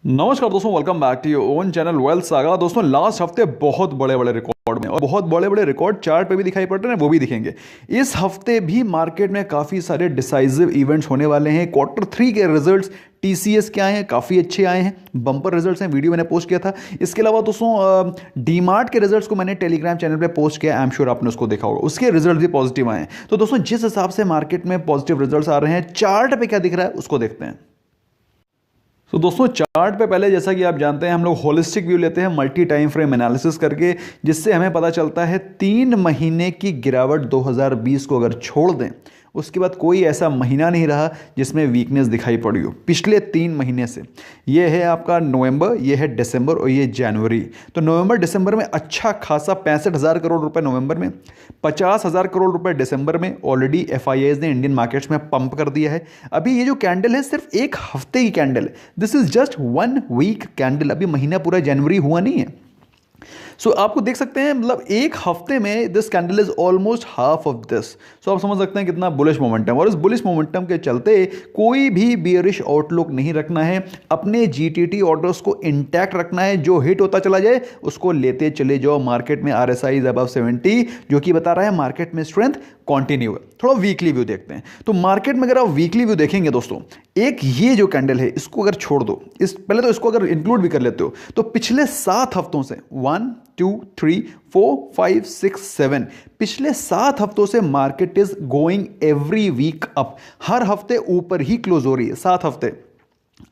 नमस्कार दोस्तों, welcome back to your own channel wealth saga. दोस्तों लास्ट हफ्ते बहुत बड़े बड़े रिकॉर्ड में और बहुत बड़े बड़े रिकॉर्ड चार्ट पे भी दिखाई पड़ रहे हैं, वो भी दिखेंगे। इस हफ्ते भी मार्केट में काफ़ी सारे डिसाइसिव इवेंट्स होने वाले हैं। Q3 के रिजल्ट्स टीसीएस के आए हैं, काफ़ी अच्छे आए हैं, बम्पर रिजल्ट्स हैं, वीडियो मैंने पोस्ट किया था। इसके अलावा दोस्तों डीमार्ट के रिजल्ट्स को मैंने टेलीग्राम चैनल पे पोस्ट किया, आई एम श्योर आपने उसको देखा होगा, उसके रिजल्ट भी पॉजिटिव आए हैं। तो दोस्तों जिस हिसाब से मार्केट में पॉजिटिव रिजल्ट्स आ रहे हैं, चार्ट पे क्या दिख रहा है उसको देखते हैं। तो दोस्तों चार्ट पे पहले जैसा कि आप जानते हैं हम लोग होलिस्टिक व्यू लेते हैं मल्टी टाइम फ्रेम एनालिसिस करके, जिससे हमें पता चलता है 3 महीने की गिरावट 2020 को अगर छोड़ दें उसके बाद कोई ऐसा महीना नहीं रहा जिसमें वीकनेस दिखाई पड़ी हो पिछले 3 महीने से। ये है आपका नवंबर, ये है दिसंबर और ये जनवरी। तो नवंबर दिसंबर में अच्छा खासा 65,000 करोड़ रुपए नवंबर में, 50,000 करोड़ रुपए दिसंबर में ऑलरेडी एफआईआईज ने इंडियन मार्केट्स में पंप कर दिया है। अभी ये जो कैंडल है सिर्फ एक हफ्ते की कैंडल है, this is just 1 week candle, अभी महीना पूरा जनवरी हुआ नहीं है। सो आपको देख सकते हैं मतलब एक हफ्ते में this candle is almost half of this. So आप समझ सकते हैं कितना बुलिश मोमेंटम, और इस बुलिश मोमेंटम के चलते कोई भी बियरिश आउटलुक नहीं रखना है, अपने जीटीटी ऑर्डर्स को इंटैक्ट रखना है। जो हिट होता चला जाए उसको लेते चले जाओ। मार्केट में आरएसआई इज अबव 70 जो कि बता रहा है मार्केट में स्ट्रेंथ कंटिन्यू है। थोड़ा वीकली व्यू देखते हैं। तो मार्केट में अगर आप वीकली व्यू देखेंगे दोस्तों, एक ये जो कैंडल है इसको अगर छोड़ दो, इस पहले तो इसको अगर इंक्लूड भी कर लेते हो तो पिछले 7 हफ्तों से 1 2 3 4 5 6 7 पिछले 7 हफ्तों से market is going every week up. हर हफ्ते ऊपर ही क्लोज हो रही है 7 हफ्ते।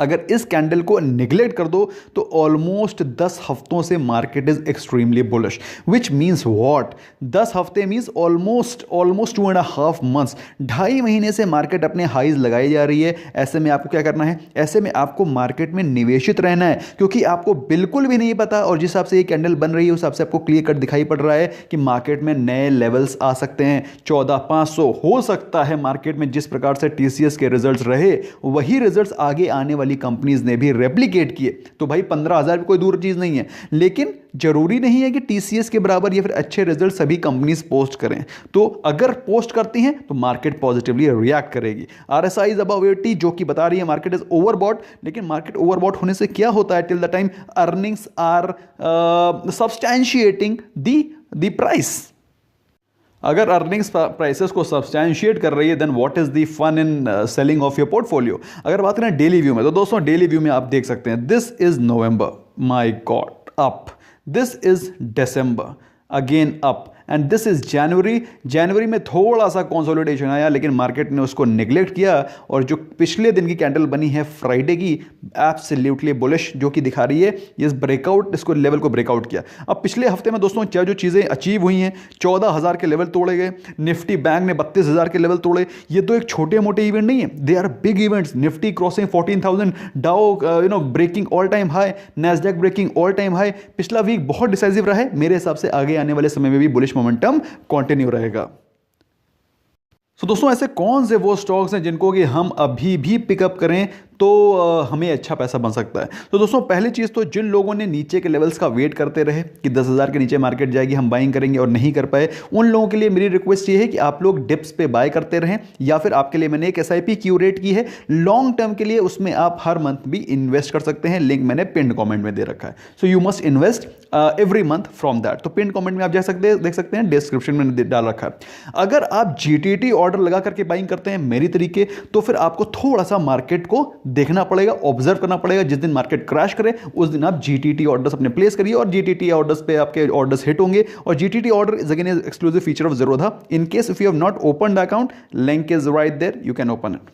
अगर इस कैंडल को निगलेक्ट कर दो तो ऑलमोस्ट 10 हफ्तों से market is extremely bullish, which means what, 10 हफ्ते मींस ऑलमोस्ट 2.5 मंथ्स, 2.5 महीने से मार्केट अपने हाईज लगाई जा रही है। ऐसे में आपको क्या करना है, ऐसे में आपको मार्केट में निवेशित रहना है, क्योंकि आपको बिल्कुल भी नहीं पता, और जिस हिसाब से ये कैंडल बन रही है उस हिसाब से आपको क्लियर कट दिखाई पड़ रहा है कि मार्केट में नए लेवल्स आ सकते हैं। 14,500 हो सकता है मार्केट में। जिस प्रकार से टीसीएस के रिजल्ट्स रहे वही रिजल्ट्स आगे आने वाली कंपनीज ने भी रेप्लिकेट किए। तो भाई 15,000 भी कोई दूर चीज नहीं है, लेकिन जरूरी नहीं है कि टीसीएस के बराबर या फिर अच्छे रिजल्ट सभी कंपनीज पोस्ट करें। तो अगर पोस्ट करती हैं तो मार्केट पॉजिटिवली रिएक्ट करेगी। आरएसआई इज अबव 80 जो कि बता रही है मार्केट इज ओवरबॉट, लेकिन मार्केट ओवरबॉट होने से क्या होता है, till the time earnings are substantiating the price. अगर अर्निंग्स प्राइसेस को सब्सटैंशिएट कर रही है then what is the fun in selling off your portfolio. अगर बात करें डेली व्यू में, तो दोस्तों डेली व्यू में आप देख सकते हैं this is November, my god up, this is December again up, and this is January. जनवरी में थोड़ा सा कंसोलिडेशन आया लेकिन मार्केट ने उसको निगलेक्ट किया, और जो पिछले दिन की कैंडल बनी है फ्राइडे की, एब्सोल्युटली बुलिश जो कि दिखा रही है ये ब्रेकआउट, इसको लेवल को ब्रेकआउट किया। अब पिछले हफ्ते में दोस्तों क्या जो चीज़ें अचीव हुई हैं, 14,000 के लेवल तोड़े गए, निफ्टी बैंक ने 32,000 के लेवल तोड़े। ये तो एक छोटे मोटे इवेंट नहीं है, they are big events. Nifty crossing 14,000, Dow breaking all time high, Nasdaq breaking all time high. पिछला वीक बहुत डिसाइसिव रहा है। मेरे हिसाब से आगे आने वाले समय में भी बुलिश मोमेंटम कंटिन्यू रहेगा। तो दोस्तों ऐसे कौन से वो स्टॉक्स हैं जिनको कि हम अभी भी पिकअप करें तो हमें अच्छा पैसा बन सकता है। तो दोस्तों पहली चीज़ तो जिन लोगों ने नीचे के लेवल्स का वेट करते रहे कि 10,000 के नीचे मार्केट जाएगी हम बाइंग करेंगे और नहीं कर पाए, उन लोगों के लिए मेरी रिक्वेस्ट ये है कि आप लोग डिप्स पे बाय करते रहें, या फिर आपके लिए मैंने एक एसआईपी क्यूरेट की है लॉन्ग टर्म के लिए, उसमें आप हर मंथ भी इन्वेस्ट कर सकते हैं। लिंक मैंने पिन कॉमेंट में दे रखा है। So you must invest every month from that. तो पिन कॉमेंट में आप देख सकते हैं, डिस्क्रिप्शन में डाल रखा है। अगर आप जीटीटी ऑर्डर लगा करके बाइंग करते हैं मेरी तरीके, तो फिर आपको थोड़ा सा मार्केट को देखना पड़ेगा, ऑब्जर्व करना पड़ेगा। जिस दिन मार्केट क्रैश करे उस दिन आप जीटीटी ऑर्डर्स अपने प्लेस करिए, और जीटीटी ऑर्डर्स पे आपके ऑर्डर्स हिट होंगे। और GTT order is again exclusive feature of Zerodha। In case if you have not opened account, link is right there, you can open it.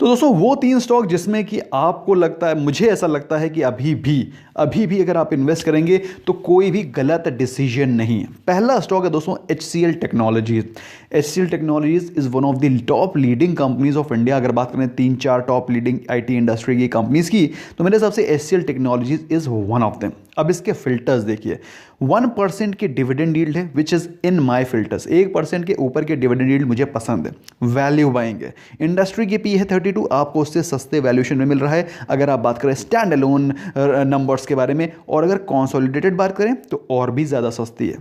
तो दोस्तों वो 3 स्टॉक जिसमें कि आपको लगता है, मुझे ऐसा लगता है कि अभी भी अगर आप इन्वेस्ट करेंगे तो कोई भी गलत डिसीजन नहीं है। पहला स्टॉक है दोस्तों HCL technologies. HCL technologies is one of the top leading companies of India. अगर बात करें 3-4 टॉप लीडिंग आईटी इंडस्ट्री की कंपनीज की, तो मेरे हिसाब से HCL technologies is one of them. अब इसके फिल्टर्स देखिए, 1% की डिविडेंड यील्ड है which is in my filters. 1% के ऊपर के डिविडेंड यील्ड मुझे पसंद है, वैल्यू बाइंग है। इंडस्ट्री की पी है 32, आपको उससे सस्ते वैल्यूएशन में मिल रहा है अगर आप बात करें स्टैंड अलोन नंबर्स के बारे में, और अगर कंसोलिडेटेड बात करें तो और भी ज़्यादा सस्ती है।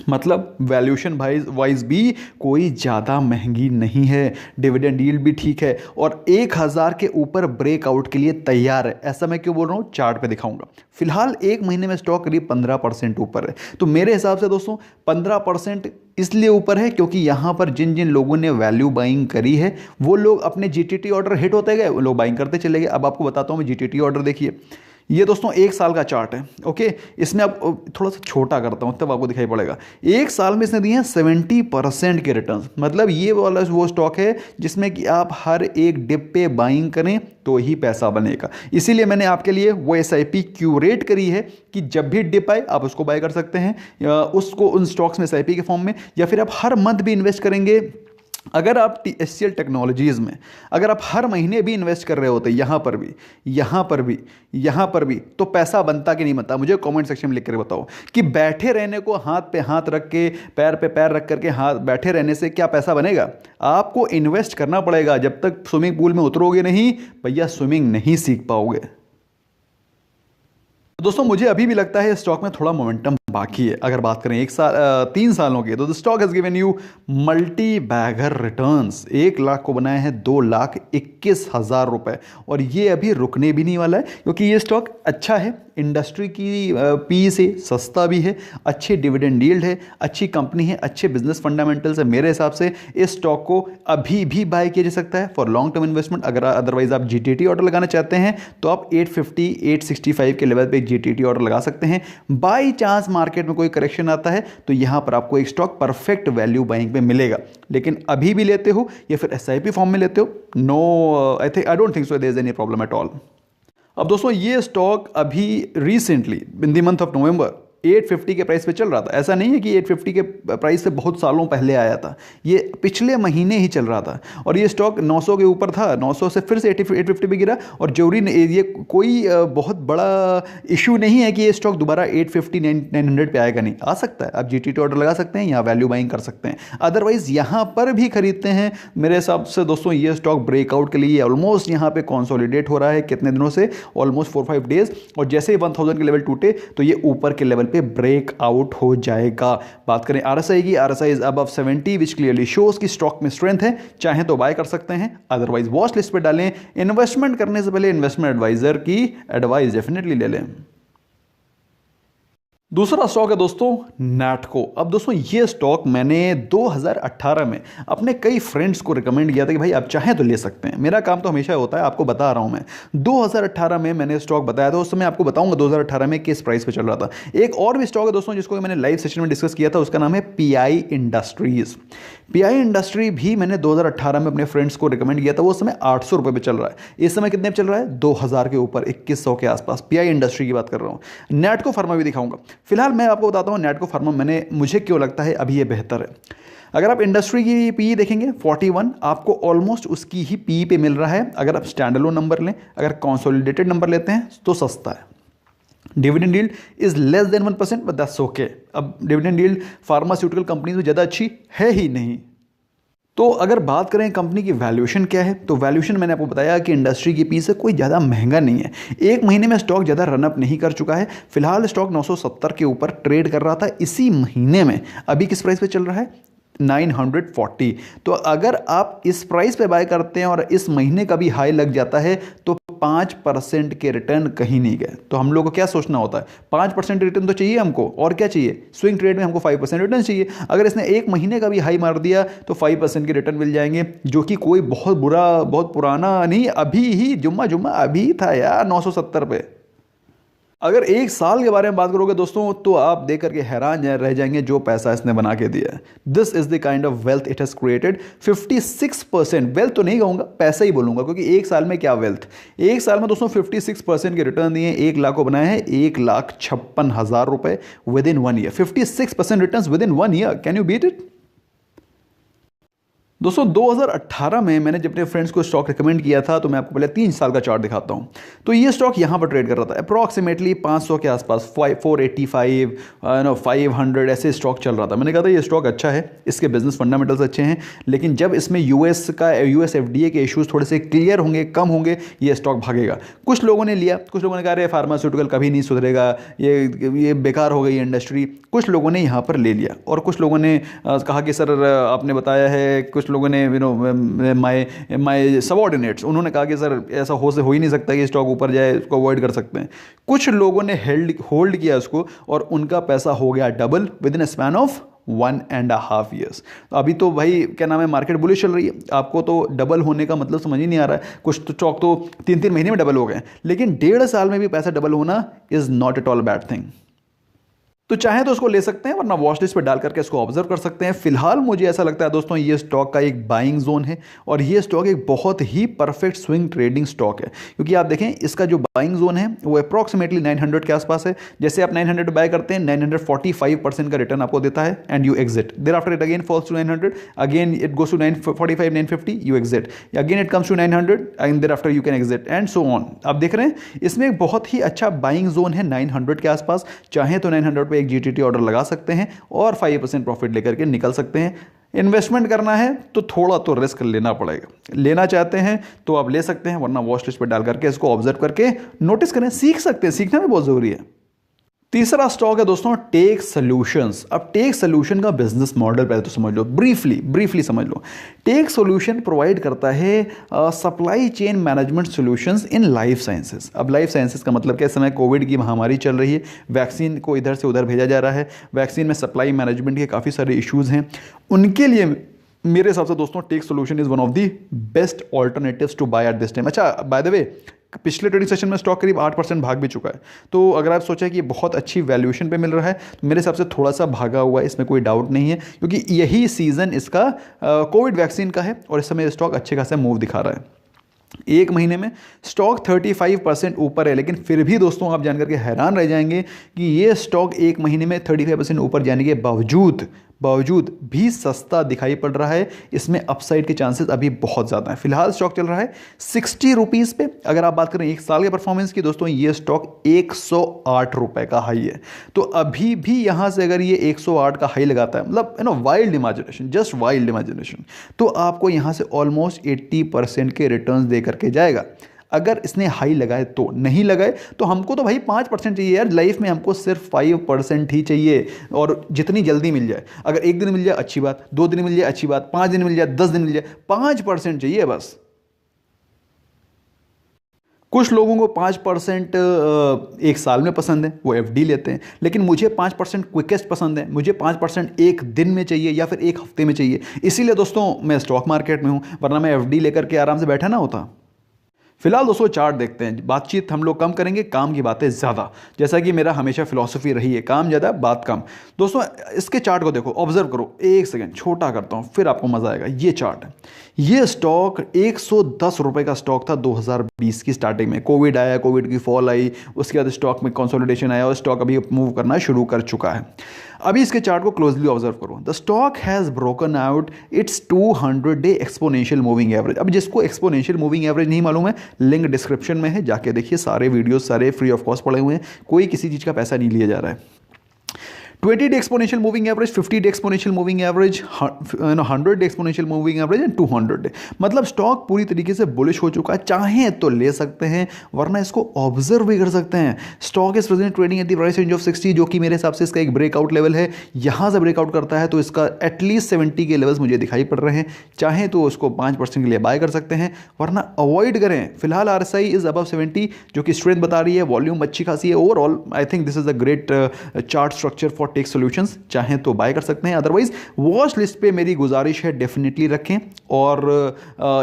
मतलब वैल्यूएशन वाइज भी कोई ज़्यादा महंगी नहीं है, डिविडेंड यील्ड भी ठीक है और 1000 के ऊपर ब्रेकआउट के लिए तैयार है। ऐसा मैं क्यों बोल रहा हूँ, चार्ट पे दिखाऊंगा। फिलहाल एक महीने में स्टॉक करीब 15% ऊपर है। तो मेरे हिसाब से दोस्तों 15% इसलिए ऊपर है क्योंकि यहाँ पर जिन जिन लोगों ने वैल्यू बाइंग करी है वो लोग अपने जीटीटी ऑर्डर हिट होते गए, वो लोग बाइंग करते चले गए। अब आपको बताता हूँ मैं जीटीटी ऑर्डर, देखिए ये दोस्तों एक साल का चार्ट है। ओके, इसमें अब थोड़ा सा छोटा करता हूँ तब आपको दिखाई पड़ेगा। एक साल में इसने दिए हैं 70% के रिटर्न। मतलब ये वाला वो स्टॉक है जिसमें कि आप हर एक डिप पे बाइंग करें तो ही पैसा बनेगा। इसीलिए मैंने आपके लिए वो SIP क्यूरेट करी है कि जब भी डिप आए आप उसको बाय कर सकते हैं, या उसको उन स्टॉक्स में SIP के फॉर्म में, या फिर आप हर मंथ भी इन्वेस्ट करेंगे। अगर आप HCL टेक्नोलॉजीज़ में अगर आप हर महीने भी इन्वेस्ट कर रहे होते, यहाँ पर भी, यहाँ पर भी, यहाँ पर भी, तो पैसा बनता कि नहीं बनता? मुझे कमेंट सेक्शन में लिख कर बताओ कि बैठे रहने को, हाथ पे हाथ रख के, पैर पे पैर रख करके हाथ बैठे रहने से क्या पैसा बनेगा? आपको इन्वेस्ट करना पड़ेगा। जब तक स्विमिंग पूल में उतरोगे नहीं भैया, स्विमिंग नहीं सीख पाओगे। दोस्तों मुझे अभी भी लगता है स्टॉक में थोड़ा मोमेंटम बाकी है। अगर बात करें 3 सालों की, तो the stock has given you multibagger returns. 1 lakh को बनाए हैं 2,21,000 रुपए, और ये अभी रुकने भी नहीं वाला है क्योंकि ये स्टॉक अच्छा है, इंडस्ट्री की पी से सस्ता भी है, अच्छे डिविडेंड यील्ड है, अच्छी कंपनी है, अच्छे बिजनेस फंडामेंटल्स है। मेरे हिसाब से इस स्टॉक को अभी भी बाय किया जा सकता है फॉर लॉन्ग टर्म इन्वेस्टमेंट। अगर अदरवाइज आप जीटीटी ऑर्डर लगाना चाहते हैं तो आप 850 865 के लेवल पे जीटीटी ऑर्डर लगा सकते हैं। बाई चांस मार्केट में कोई करेक्शन आता है तो यहां पर आपको एक स्टॉक परफेक्ट वैल्यू बाइंग पे मिलेगा। लेकिन अभी भी लेते हो या फिर SIP फॉर्म में लेते हो, no I don't think so there is any problem at all. अब दोस्तों ये स्टॉक अभी recently in the month of November 850 के प्राइस पे चल रहा था। ऐसा नहीं है कि 850 के प्राइस से बहुत सालों पहले आया था, ये पिछले महीने ही चल रहा था और ये स्टॉक 900 के ऊपर था। 900 से फिर से 850 पे गिरा और जरूरी ये कोई बहुत बड़ा इशू नहीं है कि ये स्टॉक दोबारा 850 900 पे आएगा, नहीं आ सकता है। आप जीटीटी ऑर्डर लगा सकते हैं, यहाँ वैल्यू बाइंग कर सकते हैं, अदरवाइज यहाँ पर भी खरीदते हैं। मेरे हिसाब से दोस्तों ये स्टॉक ब्रेकआउट के लिए ऑलमोस्ट यहाँ पे कॉन्सोलिडेट हो रहा है। कितने दिनों से? ऑलमोस्ट 4-5 डेज, और जैसे ही 1000 के लेवल टूटे तो ये ऊपर के लेवल पे ब्रेक आउट हो जाएगा। बात करें RSI की, RSI is above 70 which clearly shows कि स्टॉक में स्ट्रेंथ है। चाहे तो बाय कर सकते हैं, अदरवाइज वॉच लिस्ट पे डालें। इन्वेस्टमेंट करने से पहले इन्वेस्टमेंट एडवाइजर की एडवाइस डेफिनेटली ले लें। दूसरा स्टॉक है दोस्तों नैटको। अब दोस्तों ये स्टॉक मैंने 2018 में अपने कई फ्रेंड्स को रिकमेंड किया था कि भाई आप चाहें तो ले सकते हैं। मेरा काम तो हमेशा होता है, आपको बता रहा हूं मैं। 2018 में मैंने स्टॉक बताया था, उस समय आपको बताऊंगा 2018 में किस प्राइस पे चल रहा था। एक और भी स्टॉक है दोस्तों जिसको मैंने लाइव सेशन में डिस्कस किया था, उसका नाम है PI इंडस्ट्रीज। PI इंडस्ट्री भी मैंने 2018 में अपने फ्रेंड्स को रिकमेंड किया था, वो उस समय 800 रुपये पे चल रहा है। इस समय कितने पे चल रहा है? 2000 के ऊपर, 2100 के आसपास। PI इंडस्ट्री की बात कर रहा हूं। नैटको फार्मा भी दिखाऊंगा। फिलहाल मैं आपको बताता हूं नैटको फार्मा मुझे क्यों लगता है अभी ये बेहतर है। अगर आप इंडस्ट्री की PE देखेंगे 41, आपको ऑलमोस्ट उसकी ही PE पे मिल रहा है। अगर आप स्टैंडअलोन नंबर लें, अगर कंसोलिडेटेड नंबर लेते हैं तो सस्ता है। Dividend yield is less than 1%, but that's okay. अब डिविडेंड यील्ड फार्मास्यूटिकल कंपनीज में ज़्यादा अच्छी है ही नहीं। तो अगर बात करें कंपनी की वैल्यूएशन क्या है, तो वैल्यूएशन मैंने आपको बताया कि इंडस्ट्री की पी से कोई ज़्यादा महंगा नहीं है। एक महीने में स्टॉक ज़्यादा रनअप नहीं कर चुका है। फिलहाल स्टॉक 970 के ऊपर ट्रेड कर रहा था इसी महीने में। अभी किस प्राइस पे चल रहा है? 940। तो अगर आप इस प्राइस पे बाय करते हैं और इस महीने का भी हाई लग जाता है तो 5% के रिटर्न कहीं नहीं गए। तो हम लोग को क्या सोचना होता है? 5% रिटर्न तो चाहिए हमको, और क्या चाहिए? स्विंग ट्रेड में हमको 5% रिटर्न चाहिए। अगर इसने एक महीने का भी हाई मार दिया तो 5% के रिटर्न मिल जाएंगे, जो कि कोई बहुत पुराना नहीं, अभी ही जुम्मा अभी था यार 970 पे। अगर एक साल के बारे में बात करोगे दोस्तों तो आप देख करके हैरान रह जाएंगे जो पैसा इसने बना के दिया है। This is the kind of wealth it has created. 56% wealth तो नहीं कहूंगा, पैसा ही बोलूंगा, क्योंकि एक साल में क्या वेल्थ। एक साल में दोस्तों 56% के रिटर्न दिए, 1 लाख को बनाया है 1,56,000 रुपए within 1 year. 56% return within 1 year, can you beat it? दोस्तों 2018 में मैंने जब अपने फ्रेंड्स को स्टॉक रिकमेंड किया था, तो मैं आपको पहले 3 साल का चार्ट दिखाता हूँ। तो ये स्टॉक यहाँ पर ट्रेड कर रहा था अप्रॉक्सीमेटली 500 के आसपास, 485 500 ऐसे स्टॉक चल रहा था। मैंने कहा था ये स्टॉक अच्छा है, इसके बिजनेस फंडामेंटल्स अच्छे हैं, लेकिन जब इसमें यूएस FDA के इश्यूज थोड़े से क्लियर होंगे, कम होंगे, ये स्टॉक भागेगा। कुछ लोगों ने लिया, कुछ लोगों ने कहा अरे फार्मास्यूटिकल कभी नहीं सुधरेगा, ये बेकार हो गई इंडस्ट्री। कुछ लोगों ने यहाँ पर ले लिया और कुछ लोगों ने कहा कि सर आपने बताया है, कुछ लोगों ने माय सबऑर्डिनेट्स, उन्होंने कहा कि सर ऐसा हो ही नहीं सकता कि स्टॉक ऊपर जाए, इसको अवॉइड कर सकते हैं। कुछ लोगों ने होल्ड किया इसको और उनका पैसा हो गया double with in span of 1.5 years. अभी तो भाई क्या नाम है, मार्केट बुलिश चल रही है, आपको तो डबल होने का मतलब समझ ही नहीं आ रहा है। कुछ तो स्टॉक तो 3-3 महीने में डबल हो गए, लेकिन 1.5 साल में भी पैसा डबल होना is not at all bad thing. तो चाहे तो उसको ले सकते हैं, वरना वॉच लिस्ट पर डाल करके इसको ऑब्जर्व कर सकते हैं। फिलहाल मुझे ऐसा लगता है दोस्तों ये स्टॉक का एक बाइंग जोन है और ये स्टॉक एक बहुत ही परफेक्ट स्विंग ट्रेडिंग स्टॉक है, क्योंकि आप देखें इसका जो बाइंग जोन है वो अप्रॉक्सीमेटली 900 के आसपास है। जैसे आप 900 बाय करते हैं, 945% का रिटर्न आपको देता है and you exit. Thereafter it again falls to 900, again it goes to 945 950, you exit, again it comes to 900 and thereafter you can exit and so on. आप देख रहे हैं इसमें एक बहुत ही अच्छा बाइंग जोन है 900 के आसपास। चाहे तो 900 पे एक GTT ऑर्डर लगा सकते हैं और 5% प्रॉफिट लेकर के निकल सकते हैं। इन्वेस्टमेंट करना है तो थोड़ा तो रिस्क लेना पड़ेगा, लेना चाहते हैं तो आप ले सकते हैं, वरना वॉच लिस्ट पर डाल करके इसको ऑब्जर्व करके नोटिस करें, सीख सकते हैं, सीखना भी बहुत जरूरी है। तीसरा स्टॉक है दोस्तों टेक सॉल्यूशंस। अब टेक सॉल्यूशन का बिजनेस मॉडल पहले तो समझ लो, ब्रीफली समझ लो। टेक सॉल्यूशन प्रोवाइड करता है supply chain management solutions in life sciences. अब लाइफ साइंसेस का मतलब क्या, इस समय कोविड की महामारी चल रही है, वैक्सीन को इधर से उधर भेजा जा रहा है, वैक्सीन में सप्लाई मैनेजमेंट के काफ़ी सारे इश्यूज़ हैं, उनके लिए मेरे हिसाब से दोस्तों tech solution is one of the best alternatives to buy at this time. अच्छा बाय द वे, पिछले ट्रेडिंग सेशन में स्टॉक करीब 8% भाग भी चुका है, तो अगर आप सोचा कि ये बहुत अच्छी वैल्यूएशन पे मिल रहा है, तो मेरे हिसाब से थोड़ा सा भागा हुआ है, इसमें कोई डाउट नहीं है, क्योंकि यही सीज़न इसका कोविड वैक्सीन का है और इस समय स्टॉक अच्छे खासा मूव दिखा रहा है। एक महीने में स्टॉक 35% ऊपर है, लेकिन फिर भी दोस्तों आप जानकर के हैरान रह जाएंगे कि ये स्टॉक एक महीने में 35% ऊपर जाने के बावजूद भी सस्ता दिखाई पड़ रहा है। इसमें अपसाइड के चांसेस अभी बहुत ज़्यादा हैं। फिलहाल स्टॉक चल रहा है 60 रुपीज़ पे। अगर आप बात करें एक साल के परफॉर्मेंस की दोस्तों, ये स्टॉक 108 रुपये का हाई है। तो अभी भी यहाँ से अगर ये 108 का हाई लगाता है, मतलब wild imagination, just wild imagination, तो आपको यहाँ से ऑलमोस्ट 80% के रिटर्न्स दे करके जाएगा। अगर इसने हाई लगाए तो, नहीं लगाए तो हमको तो भाई 5% चाहिए यार, लाइफ में हमको सिर्फ 5% ही चाहिए, और जितनी जल्दी मिल जाए। अगर एक दिन मिल जाए अच्छी बात, 2 दिन मिल जाए अच्छी बात, 5 दिन मिल जाए, 10 दिन मिल जाए, 5% चाहिए बस। कुछ लोगों को 5% एक साल में पसंद है, वो FD लेते हैं, लेकिन मुझे 5% क्विकेस्ट पसंद है, मुझे 5% एक दिन में चाहिए या फिर एक हफ्ते में चाहिए। इसीलिए दोस्तों मैं स्टॉक मार्केट में हूँ, वरना मैं FD लेकर के आराम से बैठा ना होता। फिलहाल दोस्तों चार्ट देखते हैं। बातचीत हम लोग कम करेंगे, काम की बातें ज़्यादा, जैसा कि मेरा हमेशा फिलॉसफी रही है, काम ज़्यादा बात कम। दोस्तों इसके चार्ट को देखो, ऑब्जर्व करो, एक सेकंड छोटा करता हूँ फिर आपको मज़ा आएगा। ये चार्ट है, ये स्टॉक 110 रुपये का स्टॉक था 2020 की स्टार्टिंग में। कोविड आया, कोविड की फॉल आई, उसके बाद स्टॉक में कंसोलिडेशन आया और स्टॉक अभी मूव करना शुरू कर चुका है। अभी इसके चार्ट को क्लोजली ऑब्जर्व करो। The stock has broken out its 200-डे एक्सपोनेंशियल मूविंग एवरेज। अब जिसको एक्सपोनेंशियल मूविंग एवरेज नहीं मालूम है, लिंक डिस्क्रिप्शन में है, जाके देखिए, सारे वीडियोस सारे फ्री ऑफ कॉस्ट पड़े हुए हैं, कोई किसी चीज़ का पैसा नहीं लिया जा रहा है। 20-डे एक्सपोनेंशियल मूविंग एवरेज, 50-डे एक्सपोनेंशियल मूविंग एवरेज, 100-डे एक्सपोनेंशियल मूविंग एवरेज एंड 200-डे। मतलब स्टॉक पूरी तरीके से बुलिश हो चुका है। चाहें तो ले सकते हैं, वरना इसको ऑब्जर्व भी कर सकते हैं। Stock is present trading at the price range of 60, जो कि मेरे हिसाब से इसका एक ब्रेकआउट लेवल है। यहाँ से ब्रेकआउट करता है तो इसका एटलीस्ट 70 के लेवल्स मुझे दिखाई पड़ रहे हैं। चाहें तो उसको 5% के लिए बाय कर सकते हैं, वरना अवॉइड करें। फिलहाल RSI इज अबव 70, जो कि स्ट्रेंथ बता रही है, वॉल्यूम अच्छी खासी है। Overall I think this is a great chart structure for tech solutions. चाहें तो बाय कर सकते हैं, अदरवाइज वॉच लिस्ट पे मेरी गुजारिश है डेफिनेटली रखें और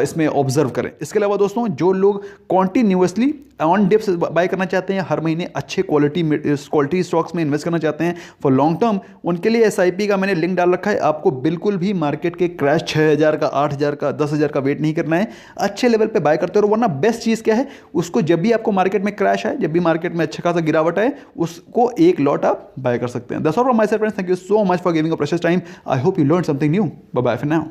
इसमें ऑब्जर्व करें। इसके अलावा दोस्तों जो लोग कॉन्टिन्यूसली ऑन डिप्स बाय करना चाहते हैं, हर महीने अच्छे क्वालिटी स्टॉक्स में इन्वेस्ट करना चाहते हैं फॉर लॉन्ग टर्म, उनके लिए SIP का मैंने लिंक डाल रखा है। आपको बिल्कुल भी मार्केट के क्रैश 6000 का, 8000 का, 10,000 का वेट नहीं करना है, अच्छे लेवल पे बाय करते रहो। वरना बेस्ट चीज़ क्या है, उसको जब भी आपको मार्केट में क्रैश आए, जब भी मार्केट में अच्छा खासा गिरावट आए, उसको एक लॉट आप बाय कर सकते हैं। That's all from my side friends, thank you so much for giving a precious time. I hope you learned something new. Bye bye for now.